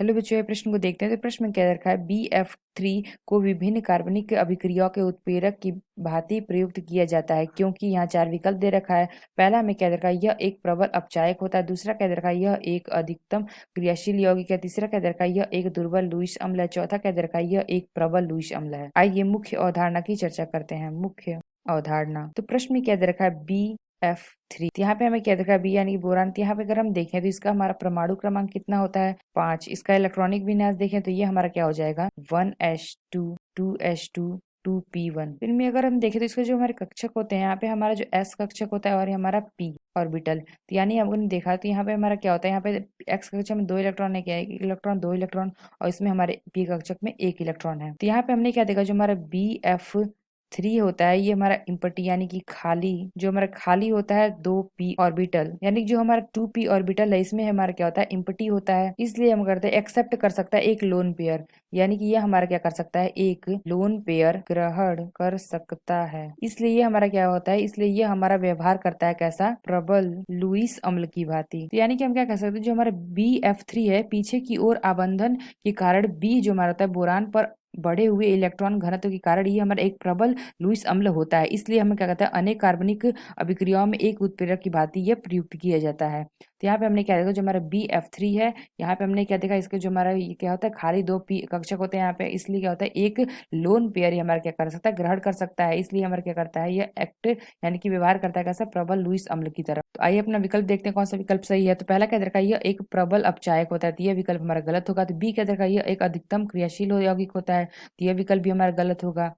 Hello बच्चों, ये प्रश्न को देखते हैं। तो प्रश्न में क्या रखा है, BF3 को विभिन्न कार्बनिक अभिक्रियाओं के उत्प्रेरक की भांति प्रयुक्त किया जाता है, क्योंकि यहाँ चार विकल्प दे रखा है। पहला हमें क्या दे रखा है, यह एक प्रबल अपचायक होता है। दूसरा क्या दे रखा है, यह एक अधिकतम क्रियाशील यौगिक है। तीसरा क्या दे रखा है, यह एक दुर्बल लुईस अम्ल है। चौथा क्या दे रखा है, यह एक प्रबल लुईस अम्ल है। आइए मुख्य अवधारणा की चर्चा करते हैं। मुख्य अवधारणा, तो प्रश्न में क्या दे रखा है, BF3। यहाँ पे हमें क्या देखा है, बी यानी कि बोरान। तो यहाँ पे अगर हम देखें तो इसका हमारा परमाणु क्रमांक कितना होता है, 5। इसका इलेक्ट्रॉनिक विन्यास देखें तो ये हमारा क्या हो जाएगा, 1s2 2s2 2p1। इनमें अगर हम देखें तो इसके जो हमारे कक्षक होते हैं, यहाँ पे हमारा जो s कक्षक होता है और ये हमारा p ऑर्बिटल। तो यानी हमने देखा तो यहाँ पे हमारा क्या होता है, यहाँ पे x कक्षक में 2 इलेक्ट्रॉन है, क्या है, 1 इलेक्ट्रॉन 2 इलेक्ट्रॉन, और इसमें हमारे p कक्षक में 1 इलेक्ट्रॉन है। तो यहाँ पे हमने क्या देखा, जो हमारा BF3 होता है, ये हमारा इम्पटी यानी कि खाली, जो हमारा खाली होता है 2p ऑर्बिटल, यानी कि जो हमारा 2p ऑर्बिटल है इसमें हमारा क्या होता है, इम्पटी होता है। इसलिए हम करते हैं एक्सेप्ट कर सकता है एक लोन पेयर, यानी कि ये हमारा क्या कर सकता है, एक लोन पेयर ग्रहण कर सकता है। इसलिए ये हमारा क्या होता है, इसलिए ये हमारा व्यवहार करता है कैसा, प्रबल लुईस अम्ल की भांति। तो यानी कि हम क्या कह सकते हैं, जो हमारा BF3 है, पीछे की ओर आबंधन के कारण B जो हमारा होता है बोरान पर बढ़े हुए इलेक्ट्रॉन घनत्व के कारण ये हमारा एक प्रबल लुईस अम्ल होता है। इसलिए हमें क्या कहते हैं, अनेक कार्बनिक अभिक्रियाओं में एक उत्प्रेरक की भांति यह प्रयुक्त किया जाता है। तो यहाँ पे हमने क्या देखा, जो हमारा BF3 है, यहाँ पे हमने क्या देखा, इसके जो हमारा ये क्या होता है, खाली 2p कक्षक होते हैं यहाँ पे। इसलिए क्या होता है, एक लोन पेयर ही हमारा क्या कर सकता है, ग्रहण कर सकता है। इसलिए हमारा क्या करता है, यह एक्ट यानी कि व्यवहार करता है कैसा, प्रबल लुईस अम्ल की तरफ। तो आइए अपना विकल्प देखते हैं कौन सा विकल्प सही है। तो पहला क्या देखा, यह एक प्रबल अपचायक होता है, तो यह विकल्प हमारा गलत होगा। तो बी क्या देखा, यह एक अधिकतम क्रियाशील यौगिक होता है, तो यह विकल्प भी हमारा गलत होगा।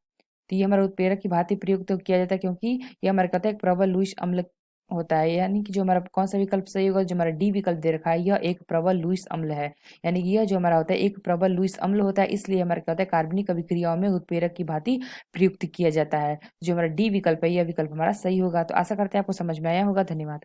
तो ये हमारा उत्प्रेरक की भांति प्रयुक्त तो किया जाता है, क्योंकि ये हमारा कहता है एक प्रबल लुईस अम्ल होता है। यानी कि जो हमारा कौन सा विकल्प सही होगा, जो हमारा डी विकल्प दे रखा है, यह एक प्रबल लुईस अम्ल है। यानी कि यह जो हमारा होता है एक प्रबल लुईस अम्ल होता है, इसलिए हमारा क्या होता है, कार्बनिक अभिक्रियाओं में उत्प्रेरक की भांति प्रयुक्त किया जाता है। जो हमारा डी विकल्प है, यह विकल्प हमारा सही होगा। तो आशा करते हैं आपको समझ में आया होगा। धन्यवाद।